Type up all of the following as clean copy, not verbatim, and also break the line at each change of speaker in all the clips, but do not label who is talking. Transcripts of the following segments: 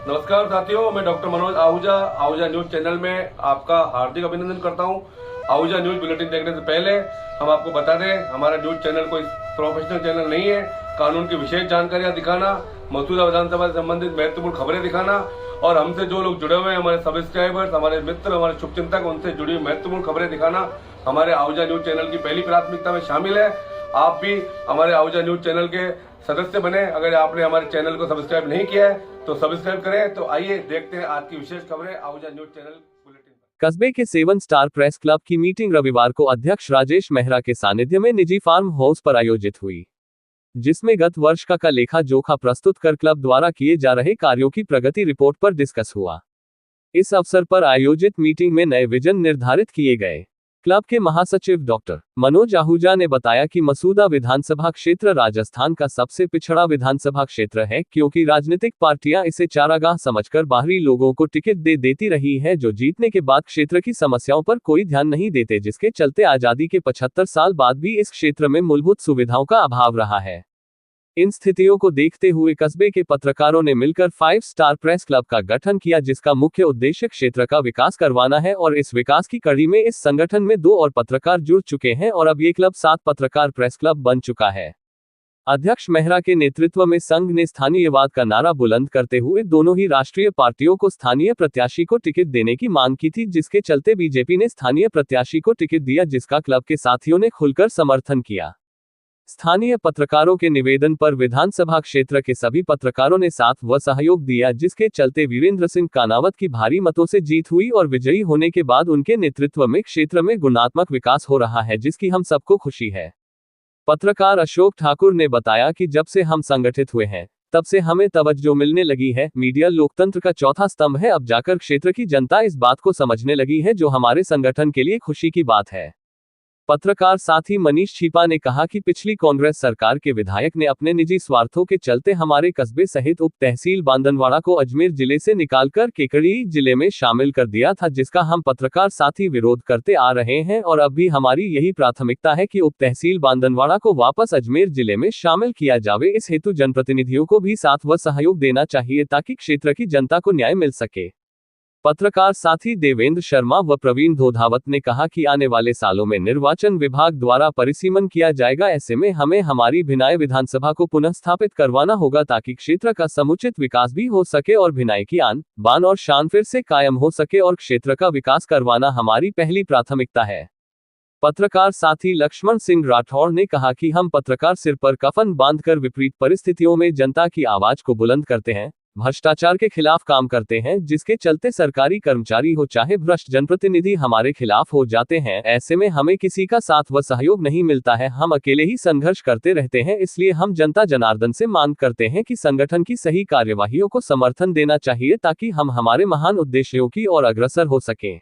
नमस्कार साथियों, मैं doctor Manoj Ahuja Ahuja news channel में आपका हार्दिक अभिनंदन करता हूं। आहूजा न्यूज बुलेटिन देखने से पहले हम आपको बता दें, हमारा न्यूज चैनल कोई प्रोफेशनल चैनल नहीं है। कानून की विशेष जानकारियां दिखाना, मसूदा विधानसभा से संबंधित महत्वपूर्ण खबरें दिखाना और हमसे जो लोग जुड़े हुए हैं, हमारे सब्सक्राइबर्स, हमारे मित्र, हमारे शुभचिंतक, उनसे जुड़ी हुई महत्वपूर्ण खबरें दिखाना हमारे आहूजा न्यूज चैनल की पहली प्राथमिकता में शामिल है। आप भी हमारे आहूजा न्यूज चैनल के सदस्य बने। अगर आपने हमारे चैनल को सब्सक्राइब नहीं किया है तो सब्सक्राइब करें। तो आइए देखते हैं आज की विशेष खबरें आहूजा न्यूज चैनल बुलेटिन पर।
कस्बे के 7 स्टार प्रेस क्लब की मीटिंग रविवार को अध्यक्ष राजेश मेहरा के सानिध्य में निजी फार्म हाउस पर आयोजित हुई, जिसमें गत वर्ष का लेखा जोखा प्रस्तुत कर क्लब द्वारा किए जा रहे कार्यों की प्रगति रिपोर्ट पर डिस्कस हुआ। इस अवसर पर आयोजित मीटिंग में नए विजन निर्धारित किए गए। क्लब के महासचिव डॉक्टर मनोज आहूजा ने बताया कि मसूदा विधानसभा क्षेत्र राजस्थान का सबसे पिछड़ा विधानसभा क्षेत्र है, क्योंकि राजनीतिक पार्टियां इसे चारागाह समझकर बाहरी लोगों को टिकट दे देती रही है, जो जीतने के बाद क्षेत्र की समस्याओं पर कोई ध्यान नहीं देते, जिसके चलते आजादी के 75 साल बाद भी इस क्षेत्र में मूलभूत सुविधाओं का अभाव रहा है। इन स्थितियों को देखते हुए कस्बे के पत्रकारों ने मिलकर 5 स्टार प्रेस क्लब का गठन किया, जिसका मुख्य उद्देश्य क्षेत्र का विकास करवाना है और इस विकास की कड़ी में इस संगठन में 2 और पत्रकार जुड़ चुके हैं और अब ये क्लब 7 पत्रकार प्रेस क्लब बन चुका है। अध्यक्ष मेहरा के नेतृत्व में संघ ने स्थानीयवाद का नारा बुलंद करते हुए दोनों ही राष्ट्रीय पार्टियों को स्थानीय प्रत्याशी को टिकट देने की मांग की थी, जिसके चलते बीजेपी ने स्थानीय प्रत्याशी को टिकट दिया, जिसका क्लब के साथियों ने खुलकर समर्थन किया। स्थानीय पत्रकारों के निवेदन पर विधानसभा क्षेत्र के सभी पत्रकारों ने साथ व सहयोग दिया, जिसके चलते वीरेंद्र सिंह कानावत की भारी मतों से जीत हुई और विजयी होने के बाद उनके नेतृत्व में क्षेत्र में गुणात्मक विकास हो रहा है, जिसकी हम सबको खुशी है। पत्रकार अशोक ठाकुर ने बताया कि जब से हम संगठित हुए हैं तब से हमें तवज्जो मिलने लगी है। मीडिया लोकतंत्र का चौथा स्तंभ है। अब जाकर क्षेत्र की जनता इस बात को समझने लगी है, जो हमारे संगठन के लिए खुशी की बात है। पत्रकार साथी मनीष छिपा ने कहा कि पिछली कांग्रेस सरकार के विधायक ने अपने निजी स्वार्थों के चलते हमारे कस्बे सहित उप तहसील बांदनवाड़ा को अजमेर जिले से निकालकर केकड़ी जिले में शामिल कर दिया था, जिसका हम पत्रकार साथी विरोध करते आ रहे हैं और अब भी हमारी यही प्राथमिकता है कि उप तहसील बांदनवाड़ा को वापस अजमेर जिले में शामिल किया जावे। इस हेतु जनप्रतिनिधियों को भी साथ व सहयोग देना चाहिए, ताकि क्षेत्र की जनता को न्याय मिल सके। पत्रकार साथी देवेंद्र शर्मा व प्रवीण धोधावत ने कहा कि आने वाले सालों में निर्वाचन विभाग द्वारा परिसीमन किया जाएगा। ऐसे में हमें हमारी भिनाई विधानसभा को पुनः स्थापित करवाना होगा, ताकि क्षेत्र का समुचित विकास भी हो सके और भिनाई की आन बान और शान फिर से कायम हो सके, और क्षेत्र का विकास करवाना हमारी पहली प्राथमिकता है। पत्रकार साथी लक्ष्मण सिंह राठौड़ ने कहा कि हम पत्रकार सिर पर कफन बांधकर विपरीत परिस्थितियों में जनता की आवाज को बुलंद करते हैं, भ्रष्टाचार के खिलाफ काम करते हैं, जिसके चलते सरकारी कर्मचारी हो चाहे भ्रष्ट जनप्रतिनिधि हमारे खिलाफ हो जाते हैं। ऐसे में हमें किसी का साथ व सहयोग नहीं मिलता है, हम अकेले ही संघर्ष करते रहते हैं। इसलिए हम जनता जनार्दन से मांग करते हैं कि संगठन की सही कार्यवाहियों को समर्थन देना चाहिए, ताकि हम हमारे महान उद्देश्यों की ओर अग्रसर हो सकें।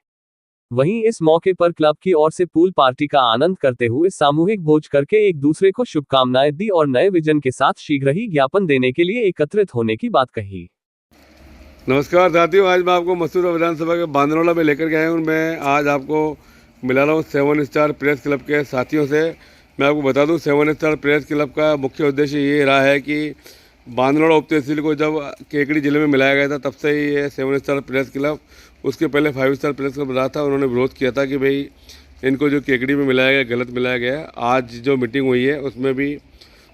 वहीं इस मौके पर क्लब की ओर से पूल पार्टी का आनंद करते हुए सामूहिक भोज करके एक दूसरे को शुभकामनाएं दी और नए विजन के साथ शीघ्र ही ज्ञापन देने के लिए एकत्रित होने की बात कही।
नमस्कार साथियों, आज मैं आपको मसूदा विधानसभा के बांदनवाड़ा में लेकर गया हूँ। मैं आज आपको मिला रहा हूँ 7 स्टार प्रेस क्लब के साथियों से। मैं आपको बता दूँ, 7 स्टार प्रेस क्लब का मुख्य उद्देश्य ये रहा है कि बांदनवाड़ा उप तहसील को जब केकड़ी जिले में मिलाया गया था, तब से ही ये 7 स्टार प्रेस क्लब, उसके पहले 5 स्टार प्रेस क्लब रहा था। उन्होंने विरोध किया था कि भाई इनको जो केकड़ी में मिलाया गया गलत मिलाया गया है। आज जो मीटिंग हुई है उसमें भी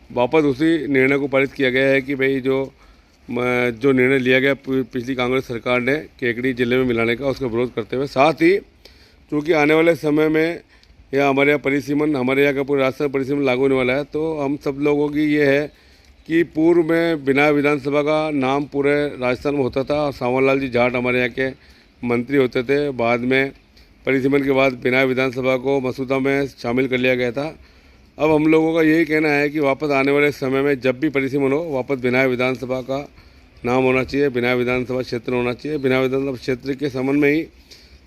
वापस उसी निर्णय को पारित किया गया है कि भाई जो निर्णय लिया गया पिछली कांग्रेस सरकार ने केकड़ी जिले में मिलाने का, उसका विरोध करते हुए, साथ ही क्योंकि आने वाले समय में या हमारे यहाँ परिसीमन, हमारे यहाँ का पूरे राजस्थान परिसीमन लागू होने वाला है, तो हम सब लोगों की ये है कि पूर्व में बिना विधानसभा का नाम पूरे राजस्थान में होता था और सांवरलाल जी जाट हमारे यहाँ के मंत्री होते थे। बाद में परिसीमन के बाद बिना विधानसभा को मसूदा में शामिल कर लिया गया था। अब हम लोगों का यही कहना है कि वापस आने वाले समय में जब भी परिसीमन हो, वापस बिना विधानसभा का नाम होना चाहिए, बिना विधानसभा क्षेत्र होना चाहिए। बिना विधानसभा क्षेत्र के संबंध में ही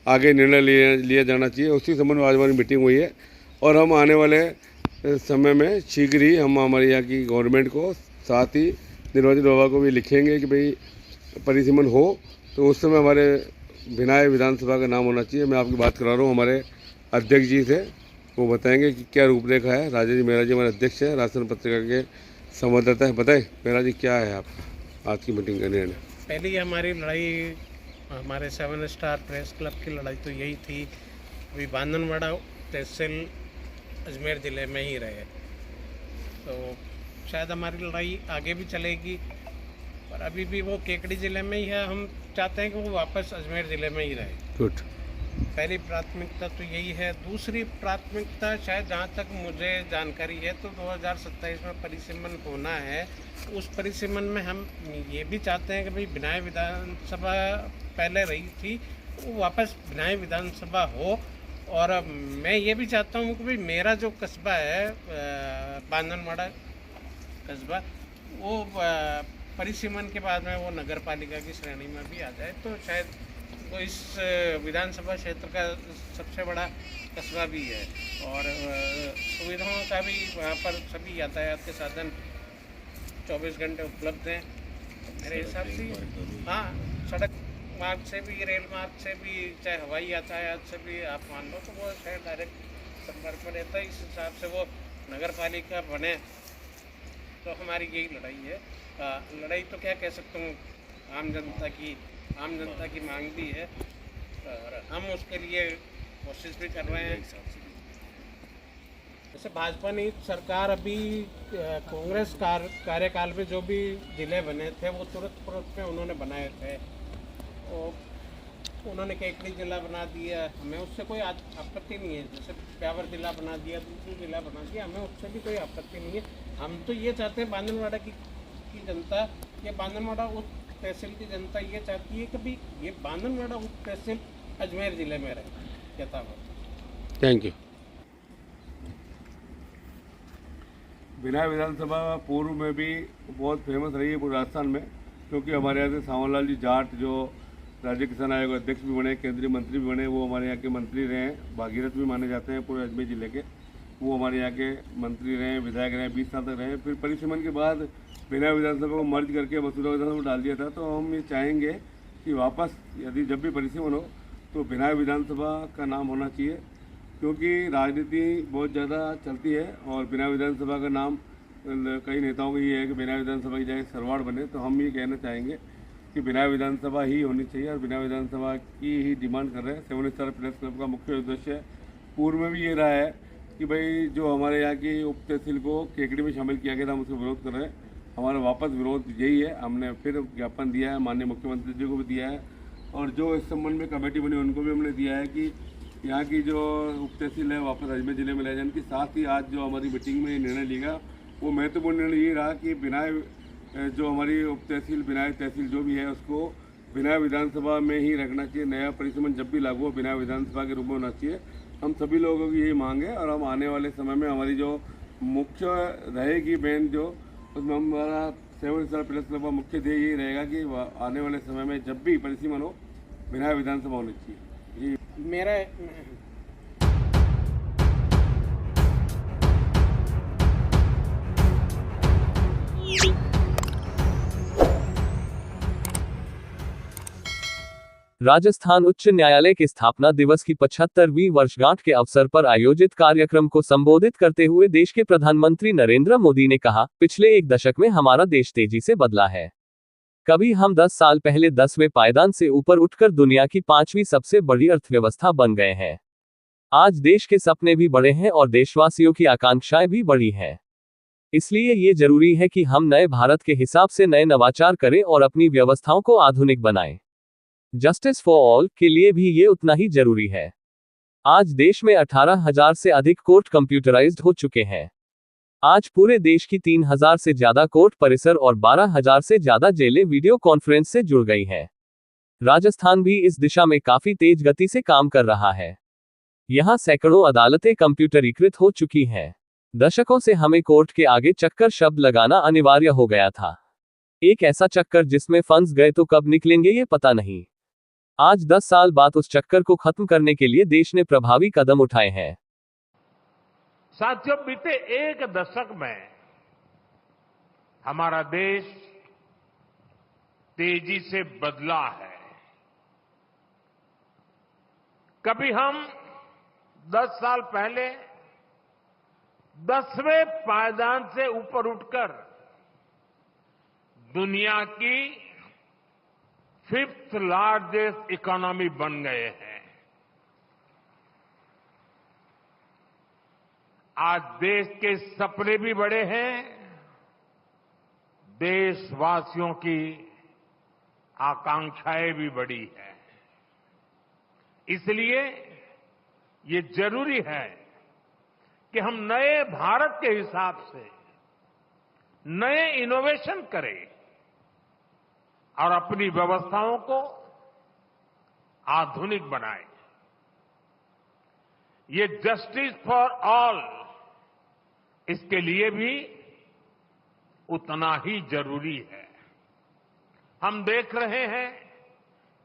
आगे निर्णय लिया जाना चाहिए। उसी संबंध में आज हमारी मीटिंग हुई है और हम आने वाले समय में शीघ्र ही हम हमारे यहाँ की गवर्नमेंट को, साथ ही निर्वाचन विभाग को भी लिखेंगे कि भाई परिसीमन हो तो उस समय हमारे भिनाई विधानसभा का नाम होना चाहिए। मैं आपकी बात करा रहा हूँ हमारे अध्यक्ष जी से, वो बताएंगे कि क्या रूपरेखा है। राजेश मेहरा जी हमारे अध्यक्ष हैं, राजस्थान पत्रिका के संवाददाता है। बताएं मेहरा जी, क्या है आप आज की मीटिंग का निर्णय?
पहली हमारी लड़ाई हमारे 7 स्टार प्रेस क्लब की लड़ाई तो यही थी, अभी बांधनवाड़ा तहसील अजमेर ज़िले में ही रहे, तो शायद हमारी लड़ाई आगे भी चलेगी, पर अभी भी वो केकड़ी ज़िले में ही है। हम चाहते हैं कि वो वापस अजमेर ज़िले में ही रहे।
गुड।
पहली प्राथमिकता तो यही है। दूसरी प्राथमिकता शायद जहाँ तक मुझे जानकारी है तो 2027 में परिसीमन होना है। उस परिसीमन में हम ये भी चाहते हैं कि भाई बिनाय विधानसभा पहले रही थी वो वापस बिनाय विधानसभा हो, और मैं ये भी चाहता हूँ कि भाई मेरा जो कस्बा है बांधनवाड़ा कस्बा, वो परिसीमन के बाद में वो नगर पालिका की श्रेणी में भी आ जाए, तो शायद वो इस विधानसभा क्षेत्र का सबसे बड़ा कस्बा भी है, और सुविधाओं का भी वहाँ पर सभी यातायात के साधन 24 घंटे उपलब्ध हैं मेरे हिसाब से। हाँ, सड़क मार्ग से भी, रेल मार्ग से भी, चाहे हवाई यातायात से भी आप मान लो, तो वो शायद डायरेक्ट संपर्क में रहता है। इस हिसाब से वो नगर पालिका बने, तो हमारी यही लड़ाई है। लड़ाई तो क्या कह सकता हूँ, आम जनता की मांग भी है, और हम उसके लिए कोशिश भी कर रहे हैं। जैसे भाजपा ने सरकार अभी कांग्रेस कार्यकाल में जो भी जिले बने थे वो तुरंत में उन्होंने बनाए थे, और उन्होंने केकड़ी जिला बना दिया, हमें उससे कोई आपत्ति नहीं है। जैसे ब्यावर जिला बना दिया, दूसरी जिला बना दिया, हमें उससे भी कोई आपत्ति नहीं है। हम तो ये चाहते हैं बांधनवाड़ा की जनता, ये बांधनवाड़ा उप तहसील की जनता ये चाहती है कि भाई ये बांधनवाड़ा उप तहसील अजमेर ज़िले में रहे यथावत।
Thank you. बिनाय विधानसभा पूर्व में भी बहुत फेमस रही है पूरे राजस्थान में, क्योंकि हमारे यहाँ से सावनलाल जी जाट जो राज्य किसान आयोग अध्यक्ष भी बने, केंद्रीय मंत्री भी बने, वो हमारे यहाँ के मंत्री रहे हैं, भागीरथ भी माने जाते हैं पूरे अजमेर ज़िले के, वो हमारे यहाँ के मंत्री रहे, विधायक रहे, 20 साल तक रहे। फिर परिसीमन के बाद बिनाय विधानसभा को मर्ज करके मसूदा विधानसभा डाल दिया था। तो हम ये चाहेंगे कि वापस यदि जब भी परिसीमन हो तो बिनाय विधानसभा का नाम होना चाहिए, क्योंकि राजनीति बहुत ज़्यादा चलती है और बिनाय विधानसभा का नाम कई नेताओं को ये है कि बिनाय विधानसभा की जगह सरवाड़ बने। तो हम ये कहना चाहेंगे कि बिनाय विधानसभा ही होनी चाहिए, और बिनाय विधानसभा की ही डिमांड कर रहे हैं। 7 स्टार प्रेस क्लब का मुख्य उद्देश्य पूर्व में भी ये रहा है कि भाई जो हमारे यहाँ की उप तहसील को केकड़ी में शामिल किया गया था, हम उसका विरोध कर रहे हैं। हमारा वापस विरोध यही है, हमने फिर ज्ञापन दिया है, माननीय मुख्यमंत्री जी को भी दिया है, और जो इस संबंध में कमेटी बनी उनको भी हमने दिया है कि यहाँ की जो उप तहसील है वापस अजमेर ज़िले में ले जाने की। साथ ही आज जो हमारी मीटिंग में निर्णय लिया वो महत्वपूर्ण निर्णय ये रहा कि बिनाय जो हमारी उप तहसील बिनाय तहसील जो भी है उसको बिनाय विधानसभा में ही रखना चाहिए। नया परिसीमन जब भी लागू हो बिनाय विधानसभा के रूप में होना चाहिए। हम सभी लोगों की यही मांग है, और हम आने वाले समय में हमारी जो मुख्य रहेगी मेन जो, उसमें हमारा 7 स्टार प्रेस क्लब का मुख्य ध्येय यही रहेगा कि आने वाले समय में जब भी परिसीमन हो बिनाय विधानसभा होनी चाहिए। ये
मेरा
राजस्थान उच्च न्यायालय के स्थापना दिवस की 75वीं वर्षगांठ के अवसर पर आयोजित कार्यक्रम को संबोधित करते हुए देश के प्रधानमंत्री नरेंद्र मोदी ने कहा, पिछले एक दशक में हमारा देश तेजी से बदला है। कभी हम 10 साल पहले 10वें पायदान से ऊपर उठकर दुनिया की 5वीं सबसे बड़ी अर्थव्यवस्था बन गए हैं। आज देश के सपने भी बड़े हैं और देशवासियों की आकांक्षाएं भी बड़ी हैं। इसलिए ये जरूरी है कि हम नए भारत के हिसाब से नए नवाचार करें और अपनी व्यवस्थाओं को आधुनिक बनाएं। जस्टिस फॉर ऑल के लिए भी ये उतना ही जरूरी है। आज देश में 18,000 से अधिक कोर्ट कंप्यूटराइज्ड हो चुके हैं। आज पूरे देश की 3,000 से ज्यादा कोर्ट परिसर और 12,000 से ज्यादा जेलें वीडियो कॉन्फ्रेंस से जुड़ गई हैं। राजस्थान भी इस दिशा में काफी तेज गति से काम कर रहा है। यहाँ सैकड़ों अदालतें कंप्यूटरीकृत हो चुकी हैं। दशकों से हमें कोर्ट के आगे चक्कर शब्द लगाना अनिवार्य हो गया था। एक ऐसा चक्कर जिसमें फंस गए तो कब निकलेंगे ये पता नहीं। आज 10 साल बाद उस चक्कर को खत्म करने के लिए देश ने प्रभावी कदम उठाए हैं।
साथियों, बीते एक दशक में हमारा देश तेजी से बदला है। कभी हम 10 साल पहले 10वें पायदान से ऊपर उठकर दुनिया की 5th लार्जेस्ट इकोनॉमी बन गए हैं। आज देश के सपने भी बड़े हैं, देशवासियों की आकांक्षाएं भी बड़ी हैं। इसलिए ये जरूरी है कि हम नए भारत के हिसाब से नए इनोवेशन करें और अपनी व्यवस्थाओं को आधुनिक बनाएं। ये जस्टिस फॉर ऑल, इसके लिए भी उतना ही जरूरी है। हम देख रहे हैं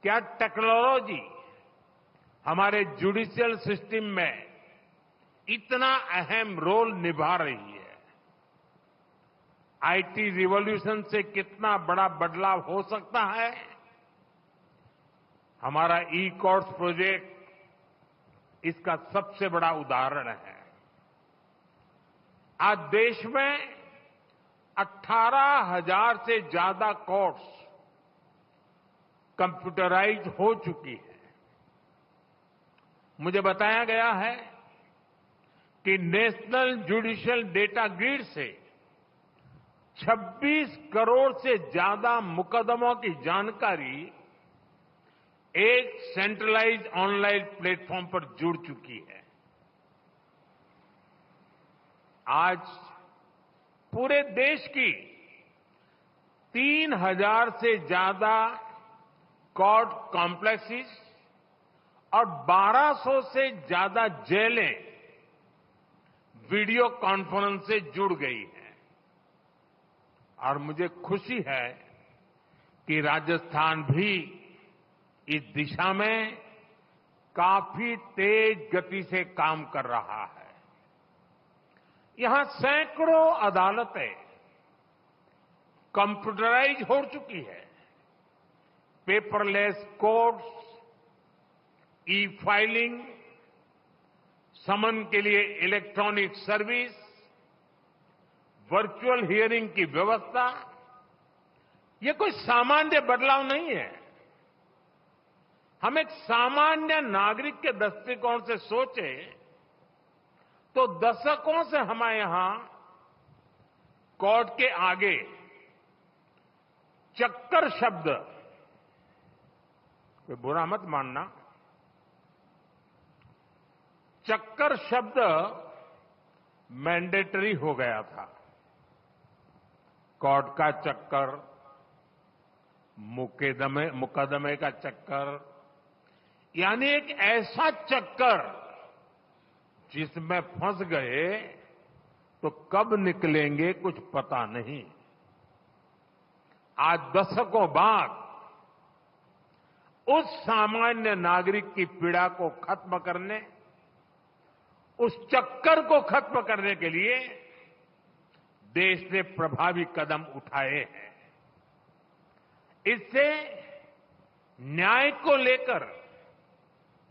क्या टेक्नोलॉजी हमारे जुडिशियल सिस्टम में इतना अहम रोल निभा रही है। आईटी रिवॉल्यूशन से कितना बड़ा बदलाव हो सकता है। हमारा ई कोर्ट्स प्रोजेक्ट इसका सबसे बड़ा उदाहरण है। आज देश में 18,000 से ज्यादा कोर्ट्स कंप्यूटराइज हो चुकी है। मुझे बताया गया है कि नेशनल जुडिशियल डेटा ग्रिड से 26 करोड़ से ज्यादा मुकदमों की जानकारी एक सेंट्रलाइज्ड ऑनलाइन प्लेटफॉर्म पर जुड़ चुकी है। आज पूरे देश की 3,000 से ज्यादा कोर्ट कॉम्प्लेक्सेस और 1,200 से ज्यादा जेलें वीडियो कॉन्फ्रेंस से जुड़ गई हैं। और मुझे खुशी है कि राजस्थान भी इस दिशा में काफी तेज गति से काम कर रहा है। यहां सैकड़ों अदालतें कंप्यूटराइज हो चुकी है। पेपरलेस कोर्ट्स, ई फाइलिंग, समन के लिए इलेक्ट्रॉनिक सर्विस, वर्चुअल हियरिंग की व्यवस्था, ये कोई सामान्य बदलाव नहीं है। हम एक सामान्य नागरिक के दृष्टिकोण से सोचे तो दशकों से हमारे यहां कोर्ट के आगे चक्कर शब्द, कोई बुरा मत मानना, चक्कर शब्द मैंडेटरी हो गया था। कोर्ट का चक्कर, मुकदमे का चक्कर, यानी एक ऐसा चक्कर जिसमें फंस गए तो कब निकलेंगे कुछ पता नहीं। आज दशकों बाद उस सामान्य नागरिक की पीड़ा को खत्म करने, उस चक्कर को खत्म करने के लिए देश ने प्रभावी कदम उठाए हैं। इससे न्याय को लेकर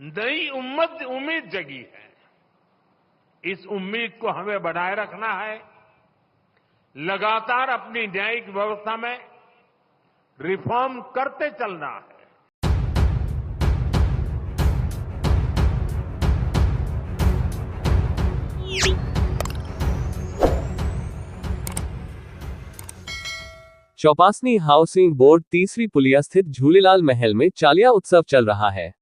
नई उम्मीद जगी है। इस उम्मीद को हमें बनाए रखना है। लगातार अपनी न्यायिक व्यवस्था में रिफॉर्म करते चलना है।
चौपासनी हाउसिंग बोर्ड तीसरी पुलिया स्थित झूलेलाल महल में चालिया उत्सव चल रहा है।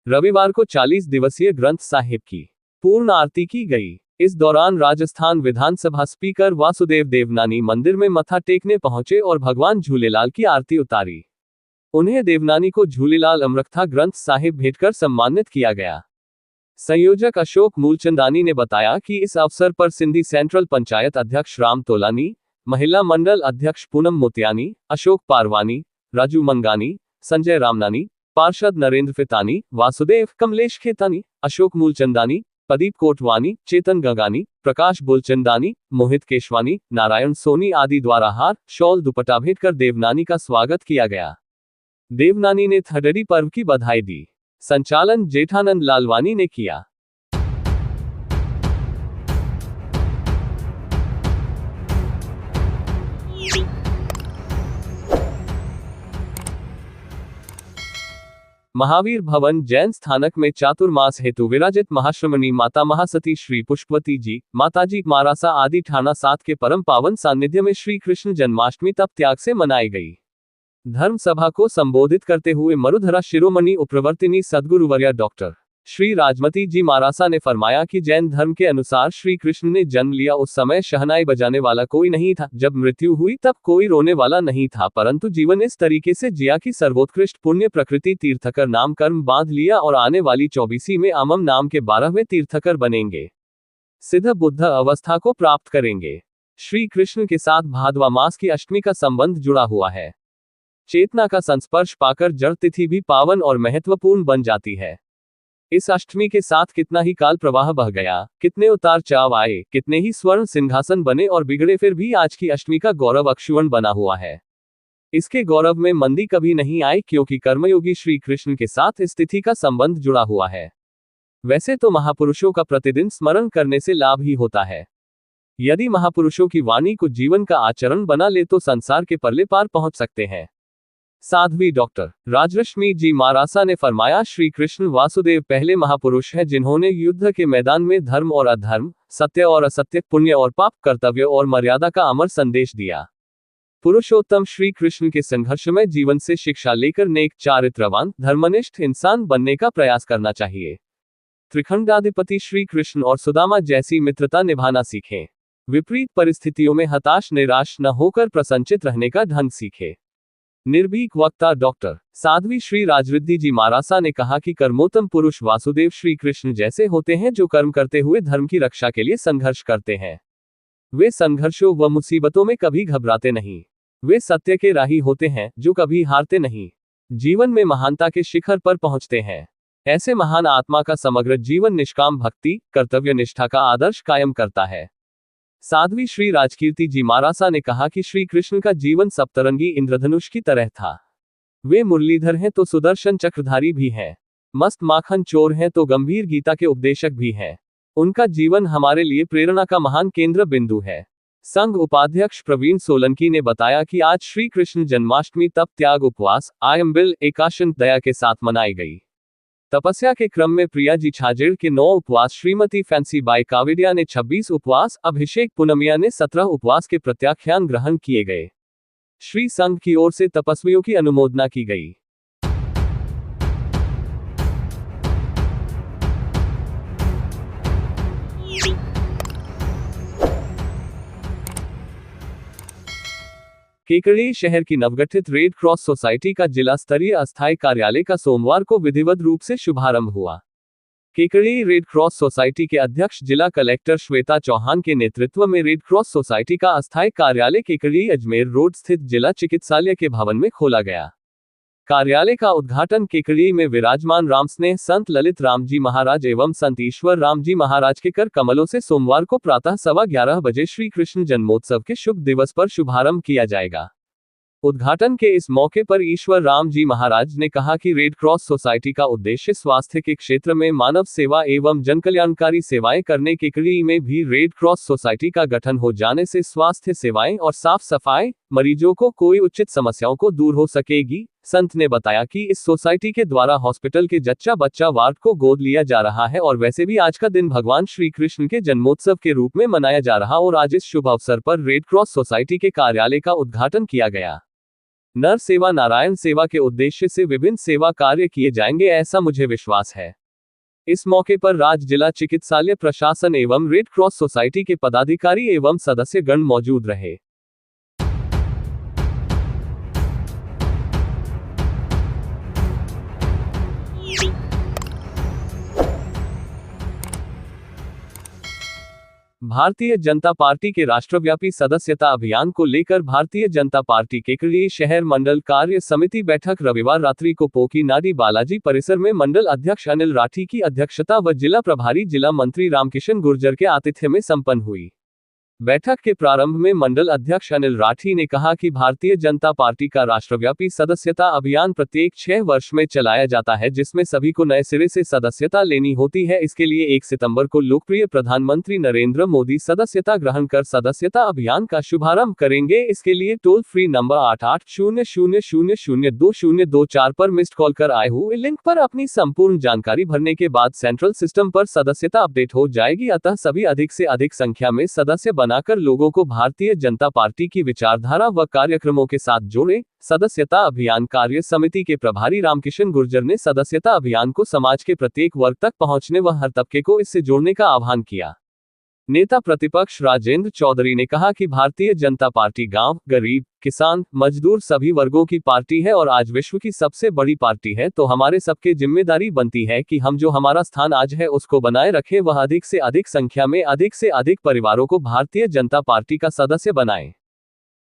रविवार को 40 दिवसीय ग्रंथ साहिब की पूर्ण आरती की गई। इस दौरान राजस्थान विधानसभा स्पीकर वासुदेव देवनानी मंदिर में मत्था टेकने पहुंचे और भगवान झूलेलाल की आरती उतारी। उन्हें देवनानी को झूलेलाल अमृथा ग्रंथ साहिब भेंटकर सम्मानित किया गया। संयोजक अशोक मूलचंदानी ने बताया कि इस अवसर पर सिंधी सेंट्रल पंचायत अध्यक्ष राम तोलानी, महिला मंडल अध्यक्ष पूनम मोतियानी, अशोक पारवानी, राजू मंगानी, संजय रामनानी, पार्षद नरेंद्र फितानी, वासुदेव, कमलेश खेतानी, अशोक मूलचंदानी, प्रदीप कोटवानी, चेतन गंगानी, प्रकाश बुलचंदानी, मोहित केशवानी, नारायण सोनी आदि द्वारा हार, शॉल, दुपट्टा भेंटकर देवनानी का स्वागत किया गया। देवनानी ने थडडी पर्व की बधाई दी। संचालन जेठानंद लालवानी ने किया। महावीर भवन जैन स्थानक में चातुर्मास हेतु विराजित महाश्रमणी माता महासती श्री पुष्पवती जी, माताजी मारासा आदि ठाना 7 के परम पावन सानिध्य में श्री कृष्ण जन्माष्टमी तप त्याग से मनाई गई। धर्म सभा को संबोधित करते हुए मरुधरा शिरोमणि उप्रवर्तिनी सद्गुरुवर्या डॉक्टर श्री राजमती जी मारासा ने फरमाया कि जैन धर्म के अनुसार श्री कृष्ण ने जन्म लिया उस समय शहनाई बजाने वाला कोई नहीं था, जब मृत्यु हुई तब कोई रोने वाला नहीं था, परंतु जीवन इस तरीके से जिया कि सर्वोत्कृष्ट पुण्य प्रकृति तीर्थकर नाम कर्म बांध लिया और आने वाली 24वीं में अमम नाम के 12वें तीर्थकर बनेंगे, सिद्ध बुद्ध अवस्था को प्राप्त करेंगे। श्री कृष्ण के साथ भादवा मास की अष्टमी का संबंध जुड़ा हुआ है। चेतना का संस्पर्श पाकर जड़ तिथि भी पावन और महत्वपूर्ण बन जाती है। इस अष्टमी के साथ कितना ही काल प्रवाह बह गया, कितने उतार चढ़ाव आए, कितने ही स्वर्ण सिंहासन बने और बिगड़े, फिर भी आज की अष्टमी का गौरव अक्षुण्ण बना हुआ है। इसके गौरव में मंदी कभी नहीं आई, क्योंकि कर्मयोगी श्री कृष्ण के साथ इस तिथि का संबंध जुड़ा हुआ है। वैसे तो महापुरुषों का प्रतिदिन स्मरण करने से लाभ ही होता है। यदि महापुरुषों की वाणी को जीवन का आचरण बना ले तो संसार के परले पार पहुंच सकते हैं। साध्वी डॉक्टर राजरश्मि जी मारासा ने फरमाया, श्री कृष्ण वासुदेव पहले महापुरुष हैं जिन्होंने युद्ध के मैदान में धर्म और अधर्म, सत्य और असत्य, पुण्य और पाप, कर्तव्य और मर्यादा का अमर संदेश दिया। पुरुषोत्तम श्री कृष्ण के संघर्षमय जीवन से शिक्षा लेकर नेक, चारित्रवान, धर्मनिष्ठ इंसान बनने का प्रयास करना चाहिए। त्रिखंडाधिपति श्री कृष्ण और सुदामा जैसी मित्रता निभाना सीखें। विपरीत परिस्थितियों में हताश निराश न होकर प्रसन्नचित रहने का ढंग सीखें। निर्भीक वक्ता डॉक्टर साध्वी श्री राजरिद्धि जी मारासा ने कहा कि कर्मोत्तम पुरुष वासुदेव श्री कृष्ण जैसे होते हैं जो कर्म करते हुए धर्म की रक्षा के लिए संघर्ष करते हैं। वे संघर्षों व मुसीबतों में कभी घबराते नहीं। वे सत्य के राही होते हैं जो कभी हारते नहीं। जीवन में महानता के शिखर पर पहुंचते हैं। ऐसे महान आत्मा का समग्र जीवन निष्काम भक्ति, कर्तव्य निष्ठा का आदर्श कायम करता है। साध्वी श्री राजकीर्ति जी मारासा ने कहा कि श्री कृष्ण का जीवन सप्तरंगी इंद्रधनुष की तरह था। वे मुरलीधर हैं तो सुदर्शन चक्रधारी भी हैं, मस्त माखन चोर हैं तो गंभीर गीता के उपदेशक भी हैं। उनका जीवन हमारे लिए प्रेरणा का महान केंद्र बिंदु है। संघ उपाध्यक्ष प्रवीण सोलंकी ने बताया कि आज श्री कृष्ण जन्माष्टमी तप त्याग उपवास आयम्बिल एकादशी दया के साथ मनाई गई। तपस्या के क्रम में प्रिया जी छाजेड़ के 9 उपवास, श्रीमती फैंसी बाई कावेडिया ने 26 उपवास, अभिषेक पूनमिया ने 17 उपवास के प्रत्याख्यान ग्रहण किए गए। श्री संघ की ओर से तपस्वियों की अनुमोदना की गई। केकड़ी शहर की नवगठित रेड क्रॉस सोसाइटी का जिला स्तरीय अस्थायी कार्यालय का सोमवार को विधिवत रूप से शुभारंभ हुआ। केकड़ी रेड क्रॉस सोसाइटी के अध्यक्ष जिला कलेक्टर श्वेता चौहान के नेतृत्व में रेड क्रॉस सोसाइटी का अस्थायी कार्यालय केकड़ी अजमेर रोड स्थित जिला चिकित्सालय के भवन में खोला गया। कार्यालय का उद्घाटन केकड़ी में विराजमान रामस्नेह संत ललित राम जी महाराज एवं संत ईश्वर राम जी महाराज के कर कमलों से सोमवार को प्रातः 11:15 बजे श्री कृष्ण जन्मोत्सव के शुभ दिवस पर शुभारंभ किया जाएगा। उद्घाटन के इस मौके पर ईश्वर राम जी महाराज ने कहा कि रेड क्रॉस सोसाइटी का उद्देश्य स्वास्थ्य के क्षेत्र में मानव सेवा एवं जनकल्याणकारी सेवाएं करने। केकड़ी में भी रेड क्रॉस सोसाइटी का गठन हो जाने से स्वास्थ्य सेवाएं और साफ सफाई, मरीजों को कोई उचित समस्याओं को दूर हो सकेगी। संत ने बताया कि इस सोसाइटी के द्वारा हॉस्पिटल के जच्चा बच्चा वार्ड को गोद लिया जा रहा है और वैसे भी आज का दिन भगवान श्री कृष्ण के जन्मोत्सव के रूप में मनाया जा रहा और आज इस शुभ अवसर पर रेड क्रॉस सोसाइटी के कार्यालय का उद्घाटन किया गया। नर सेवा नारायण सेवा के उद्देश्य से विभिन्न सेवा कार्य किए जाएंगे, ऐसा मुझे विश्वास है। इस मौके पर राज्य जिला चिकित्सालय प्रशासन एवं रेड क्रॉस सोसाइटी के पदाधिकारी एवं सदस्य गण मौजूद रहे। भारतीय जनता पार्टी के राष्ट्रव्यापी सदस्यता अभियान को लेकर भारतीय जनता पार्टी केकड़ी शहर मंडल कार्य समिति बैठक रविवार रात्रि को पोकी नाडी बालाजी परिसर में मंडल अध्यक्ष अनिल राठी की अध्यक्षता व जिला प्रभारी जिला मंत्री रामकिशन गुर्जर के आतिथ्य में संपन्न हुई। बैठक के प्रारंभ में मंडल अध्यक्ष अनिल राठी ने कहा कि भारतीय जनता पार्टी का राष्ट्रव्यापी सदस्यता अभियान प्रत्येक 6 वर्ष में चलाया जाता है, जिसमें सभी को नए सिरे से सदस्यता लेनी होती है। इसके लिए 1 सितंबर को लोकप्रिय प्रधानमंत्री नरेंद्र मोदी सदस्यता ग्रहण कर सदस्यता अभियान का शुभारंभ करेंगे। इसके लिए टोल फ्री नंबर 8800002024 पर मिस्ड कॉल कर आए हुए लिंक पर अपनी संपूर्ण जानकारी भरने के बाद सेंट्रल सिस्टम पर सदस्यता अपडेट हो जाएगी। अतः सभी अधिक से अधिक संख्या में सदस्य बनाकर लोगों को भारतीय जनता पार्टी की विचारधारा व कार्यक्रमों के साथ जोड़ें। सदस्यता अभियान कार्य समिति के प्रभारी रामकिशन गुर्जर ने सदस्यता अभियान को समाज के प्रत्येक वर्ग तक पहुंचने व हर तबके को इससे जोड़ने का आह्वान किया। नेता प्रतिपक्ष राजेंद्र चौधरी ने कहा कि भारतीय जनता पार्टी गांव, गरीब, किसान, मजदूर सभी वर्गों की पार्टी है और आज विश्व की सबसे बड़ी पार्टी है, तो हमारे सबके जिम्मेदारी बनती है कि हम जो हमारा स्थान आज है उसको बनाए रखें, वह अधिक से अधिक संख्या में अधिक से अधिक परिवारों को भारतीय जनता पार्टी का सदस्य बनाएं।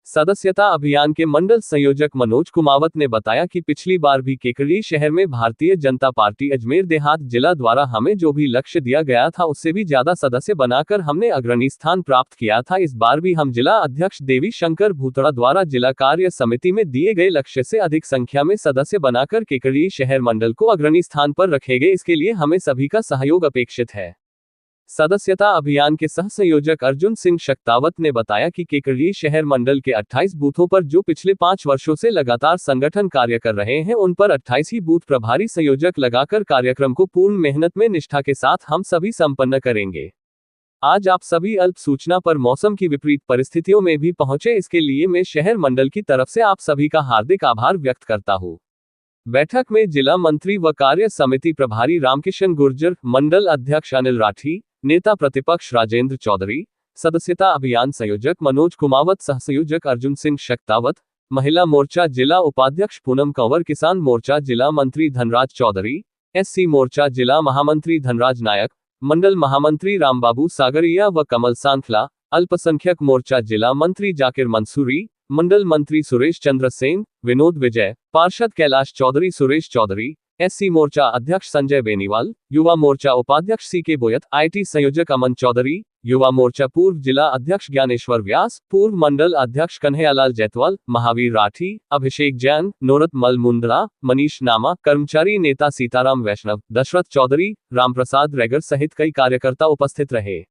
सदस्यता अभियान के मंडल संयोजक मनोज कुमावत ने बताया कि पिछली बार भी केकड़ी शहर में भारतीय जनता पार्टी अजमेर देहात जिला द्वारा हमें जो भी लक्ष्य दिया गया था उससे भी ज्यादा सदस्य बनाकर हमने अग्रणी स्थान प्राप्त किया था। इस बार भी हम जिला अध्यक्ष देवी शंकर भूतड़ा द्वारा जिला कार्य समिति में दिए गए लक्ष्य से अधिक संख्या में सदस्य बनाकर केकड़ी शहर मंडल को अग्रणी स्थान पर रखेंगे। इसके लिए हमें सभी का सहयोग अपेक्षित है। सदस्यता अभियान के सह संयोजक अर्जुन सिंह शक्तावत ने बताया कि केकड़ी शहर मंडल के 28 बूथों पर जो पिछले 5 वर्षों से लगातार संगठन कार्य कर रहे हैं, उन पर 28 ही बूथ प्रभारी संयोजक लगाकर कार्यक्रम को पूर्ण मेहनत में निष्ठा के साथ हम सभी संपन्न करेंगे। आज आप सभी अल्प सूचना पर मौसम की विपरीत परिस्थितियों में भी पहुंचे, इसके लिए मैं शहर मंडल की तरफ से आप सभी का हार्दिक आभार व्यक्त करता हूं। बैठक में जिला मंत्री व कार्य समिति प्रभारी रामकिशन गुर्जर, मंडल अध्यक्ष अनिल राठी, नेता प्रतिपक्ष राजेंद्र चौधरी, सदस्यता अभियान संयोजक मनोज कुमावत, सह संयोजक अर्जुन सिंह शक्तावत, महिला मोर्चा जिला उपाध्यक्ष पूनम कंवर, किसान मोर्चा जिला मंत्री धनराज चौधरी, SC मोर्चा जिला महामंत्री धनराज नायक, मंडल महामंत्री रामबाबू सागरिया व कमल सांखला, अल्पसंख्यक मोर्चा जिला मंत्री जाकिर मंसूरी, मंडल मंत्री सुरेश चंद्र सेन, विनोद विजय, पार्षद कैलाश चौधरी, सुरेश चौधरी, SC मोर्चा अध्यक्ष संजय बेनीवाल, युवा मोर्चा उपाध्यक्ष CK बोयत, IT संयोजक अमन चौधरी, युवा मोर्चा पूर्व जिला अध्यक्ष ज्ञानेश्वर व्यास, पूर्व मंडल अध्यक्ष कन्हैयालाल जैतवाल, महावीर राठी, अभिषेक जैन, नोरत मल मुंद्रा, मनीष नामा, कर्मचारी नेता सीताराम वैष्णव, दशरथ चौधरी, रामप्रसाद रेगर सहित कई कार्यकर्ता उपस्थित रहे।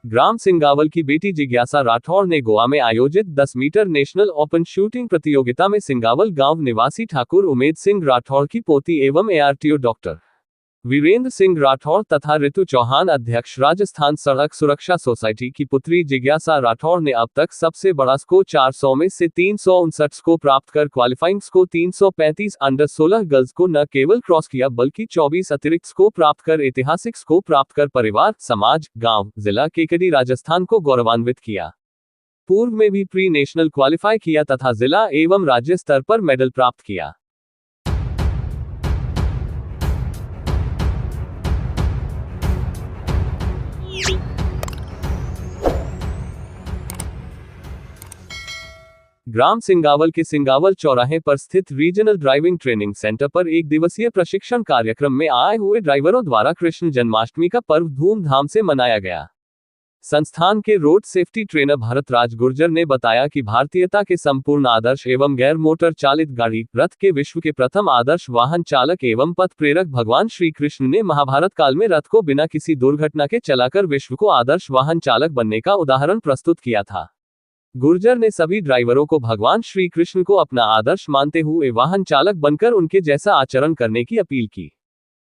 ग्राम सिंगावल की बेटी जिज्ञासा राठौड़ ने गोवा में आयोजित 10 मीटर नेशनल ओपन शूटिंग प्रतियोगिता में सिंगावल गांव निवासी ठाकुर उमेद सिंह राठौड़ की पोती एवं ARTO डॉक्टर वीरेंद्र सिंह राठौड़ तथा ऋतु चौहान अध्यक्ष राजस्थान सड़क सुरक्षा सोसाइटी की पुत्री जिज्ञासा राठौड़ ने अब तक सबसे बड़ा स्कोर 400 में से 359 स्कोर प्राप्त कर क्वालिफाइंग स्कोर 335 अंडर 16 गर्ल्स को न केवल क्रॉस किया बल्कि 24 अतिरिक्त स्कोर प्राप्त कर ऐतिहासिक स्कोर प्राप्त कर परिवार, समाज, गांव, जिला केकड़ी राजस्थान को गौरवान्वित किया। पूर्व में भी प्री नेशनल क्वालिफाई किया तथा जिला एवं राज्य स्तर पर मेडल प्राप्त किया। ग्राम सिंगावल के सिंगावल चौराहे पर स्थित रीजनल ड्राइविंग ट्रेनिंग सेंटर पर 1 दिवसीय प्रशिक्षण कार्यक्रम में आए हुए ड्राइवरों द्वारा कृष्ण जन्माष्टमी का पर्व धूमधाम से मनाया गया। संस्थान के रोड सेफ्टी ट्रेनर भरत राज गुर्जर ने बताया कि भारतीयता के संपूर्ण आदर्श एवं गैर मोटर चालित गाड़ी रथ के विश्व के प्रथम आदर्श वाहन चालक एवं पथ प्रेरक भगवान श्री कृष्ण ने महाभारत काल में रथ को बिना किसी दुर्घटना के चलाकर विश्व को आदर्श वाहन चालक बनने का उदाहरण प्रस्तुत किया था। गुर्जर ने सभी ड्राइवरों को भगवान श्री कृष्ण को अपना आदर्श मानते हुए वाहन चालक बनकर उनके जैसा आचरण करने की अपील की।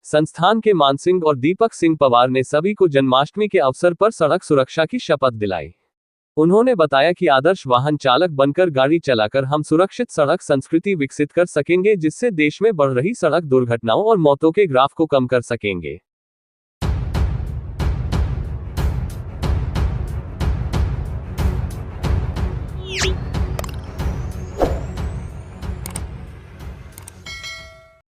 संस्थान के मान सिंह और दीपक सिंह पवार ने सभी को जन्माष्टमी के अवसर पर सड़क सुरक्षा की शपथ दिलाई। उन्होंने बताया कि आदर्श वाहन चालक बनकर गाड़ी चलाकर हम सुरक्षित सड़क संस्कृति विकसित कर सकेंगे, जिससे देश में बढ़ रही सड़क दुर्घटनाओं और मौतों के ग्राफ को कम कर सकेंगे।